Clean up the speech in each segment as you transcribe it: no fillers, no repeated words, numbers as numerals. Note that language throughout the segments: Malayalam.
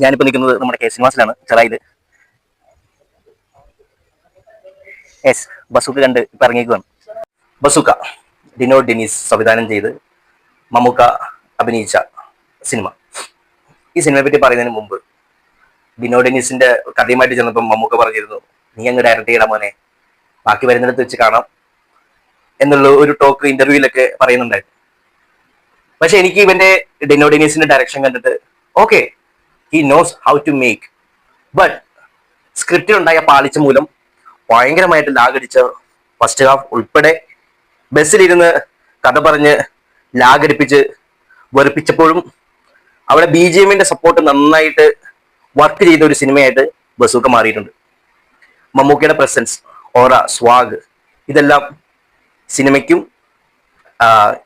ഞാനിപ്പോൾ നിൽക്കുന്നത് നമ്മുടെ കെ സിനിമാസിലാണ്, ചെറായില്. യെസ്, ബസൂക്ക കണ്ട് ഇപ്പം ഇറങ്ങിയേക്കുവാണ്. ബസൂക്ക ഡിനോ ഡെനീസ് സംവിധാനം ചെയ്ത് മമ്മൂക്ക അഭിനയിച്ച സിനിമ. ഈ സിനിമയെ പറ്റി പറയുന്നതിന് മുമ്പ് ഡിനോ ഡെനീസിന്റെ കഥയുമായിട്ട് ചെന്നപ്പം മമ്മൂക്ക പറഞ്ഞിരുന്നു, നീ അങ്ങ് ഡയറക്റ്റ് ചെയ്യണം മോനെ, ബാക്കി വരുന്നിടത്ത് വെച്ച് കാണാം എന്നുള്ള ഒരു ടോക്ക് ഇന്റർവ്യൂവിലൊക്കെ പറയുന്നുണ്ടായിരുന്നു. പക്ഷെ എനിക്ക് ഇവന്റെ ഡിനോ ഡെനീസിന്റെ ഡയറക്ഷൻ കണ്ടിട്ട് okay, he knows how to make, but സ്ക്രിപ്റ്റിലുണ്ടായ പാളിച്ച മൂലം ഭയങ്കരമായിട്ട് ലാഗടിച്ച ഫസ്റ്റ് ഹാഫ് ഉൾപ്പെടെ ബസ്സിലിരുന്ന് കഥ പറഞ്ഞ് ലാഗടിപ്പിച്ച് വെറുപ്പിച്ചപ്പോഴും അവിടെ ബി ജി എമ്മിന്റെ സപ്പോർട്ട് നന്നായിട്ട് വർക്ക് ചെയ്ത ഒരു സിനിമയായിട്ട് ബസൂക്ക മാറിയിട്ടുണ്ട്. മമ്മൂക്കയുടെ പ്രസൻസ്, ഓറ, സ്വാഗ് ഇതെല്ലാം സിനിമയ്ക്കും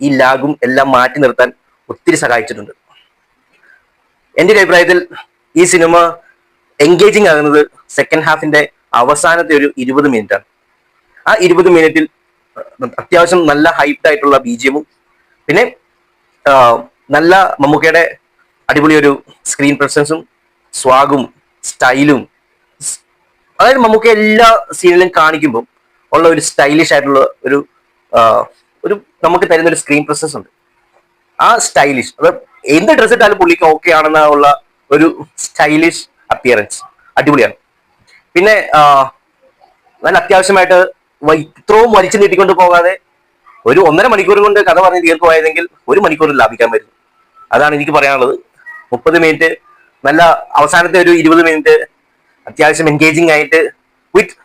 ഈ ലാഗും എല്ലാം മാറ്റി നിർത്താൻ ഒത്തിരി സഹായിച്ചിട്ടുണ്ട്. എൻ്റെ ഒരു അഭിപ്രായത്തിൽ ഈ സിനിമ എൻഗേജിങ് ആകുന്നത് സെക്കൻഡ് ഹാഫിന്റെ അവസാനത്തെ ഒരു 20 മിനിറ്റാണ്. ആ 20 മിനിറ്റിൽ അത്യാവശ്യം നല്ല ഹൈപ്ഡ് ആയിട്ടുള്ള ബി ജി എമ്മും പിന്നെ നല്ല മമ്മൂക്കയുടെ അടിപൊളി ഒരു സ്ക്രീൻ പ്രസൻസും സ്വാഗും സ്റ്റൈലും, അതായത് മമ്മൂക്ക എല്ലാ സീനിലും കാണിക്കുമ്പോൾ ഉള്ള ഒരു സ്റ്റൈലിഷ് ആയിട്ടുള്ള ഒരു നമുക്ക് തരുന്ന ഒരു സ്ക്രീൻ പ്രസൻസ് ഉണ്ട്. ആ സ്റ്റൈലിഷ്, അത് എന്ത് ഡ്രസ് ഇട്ടാലും പുള്ളിക്ക് ഓക്കെ ആണെന്നുള്ള ഒരു സ്റ്റൈലിഷ് അപ്പിയറൻസ് അടിപൊളിയാണ്. പിന്നെ നല്ല അത്യാവശ്യമായിട്ട് ഇത്രയും വലിച്ചു നീട്ടിക്കൊണ്ട് പോകാതെ ഒരു 1.5 മണിക്കൂർ കൊണ്ട് കഥ പറഞ്ഞ് തീർക്കുമായതെങ്കിൽ 1 മണിക്കൂർ ലാഭിക്കാൻ പറ്റും. അതാണ് എനിക്ക് പറയാനുള്ളത്. 30 മിനിറ്റ് നല്ല, അവസാനത്തെ ഒരു 20 മിനിറ്റ് അത്യാവശ്യം എൻഗേജിങ് ആയിട്ട് വിത്ത്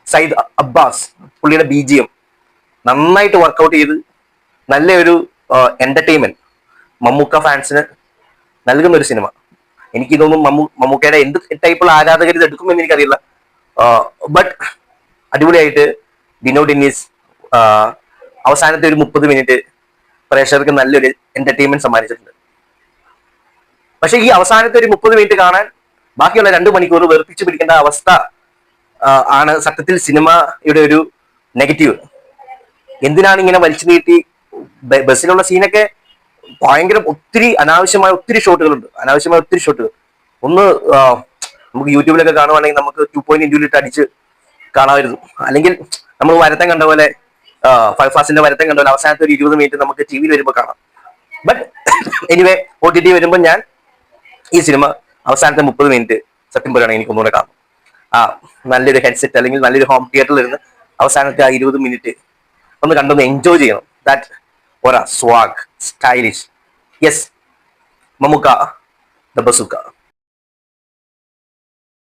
സയ്യിദ് അബ്ബാസ് പുള്ളിയുടെ ബി ജി എം നന്നായിട്ട് വർക്കൗട്ട് ചെയ്ത് നല്ലൊരു എന്റർടൈൻമെന്റ് മമ്മൂക്ക ഫാൻസിന് നൽകുന്ന ഒരു സിനിമ. എനിക്ക് തോന്നുന്നു മമ്മൂക്കയുടെ എന്ത് ടൈപ്പുള്ള ആരാധകർ ഇത് എടുക്കുമെന്ന് എനിക്കറിയില്ല. ബട്ട് അടിപൊളിയായിട്ട് ഡിനോ ഡെന്നീസ് അവസാനത്തെ ഒരു 30 മിനിറ്റ് പ്രേക്ഷകർക്ക് നല്ലൊരു എന്റർടൈൻമെന്റ് സമ്മാനിച്ചിട്ടുണ്ട്. പക്ഷെ ഈ അവസാനത്തെ ഒരു 30 മിനിറ്റ് കാണാൻ ബാക്കിയുള്ള 2 മണിക്കൂർ വെറുപ്പിച്ച് പിടിക്കേണ്ട അവസ്ഥ ആണ് സത്യത്തിൽ സിനിമയുടെ ഒരു നെഗറ്റീവ്. എന്തിനാണ് ഇങ്ങനെ വലിച്ചു നീട്ടി? ബസ്സിലുള്ള സീനൊക്കെ ഭയങ്കര അനാവശ്യമായ ഒത്തിരി ഷോട്ടുകൾ ഒന്ന് നമുക്ക് യൂട്യൂബിലൊക്കെ കാണുവാണെങ്കിൽ നമുക്ക് 2.2 അടിച്ച് കാണാമായിരുന്നു. അല്ലെങ്കിൽ നമ്മൾ വരത്തം കണ്ട പോലെ ഫാസ്റ്റിന്റെ വരത്തം കണ്ട പോലെ അവസാനത്തെ ഒരു 20 മിനിറ്റ് നമുക്ക് ടി വിയിൽ വരുമ്പോൾ കാണാം. ബട്ട് എനിവേ OTT വരുമ്പോൾ ഞാൻ ഈ സിനിമ അവസാനത്തെ 30 മിനിറ്റ് സത്യം പറയുകയാണെങ്കിൽ എനിക്ക് ഒന്നുകൂടെ കാണും. നല്ലൊരു ഹെഡ്സെറ്റ് അല്ലെങ്കിൽ നല്ലൊരു ഹോം തിയേറ്ററിൽ ഇരുന്ന് അവസാനത്തെ ആ 20 മിനിറ്റ് ഒന്ന് കണ്ടൊന്ന് എൻജോയ് ചെയ്യണം. That aura, swag, stylish. Yes, Mammookka the bazooka.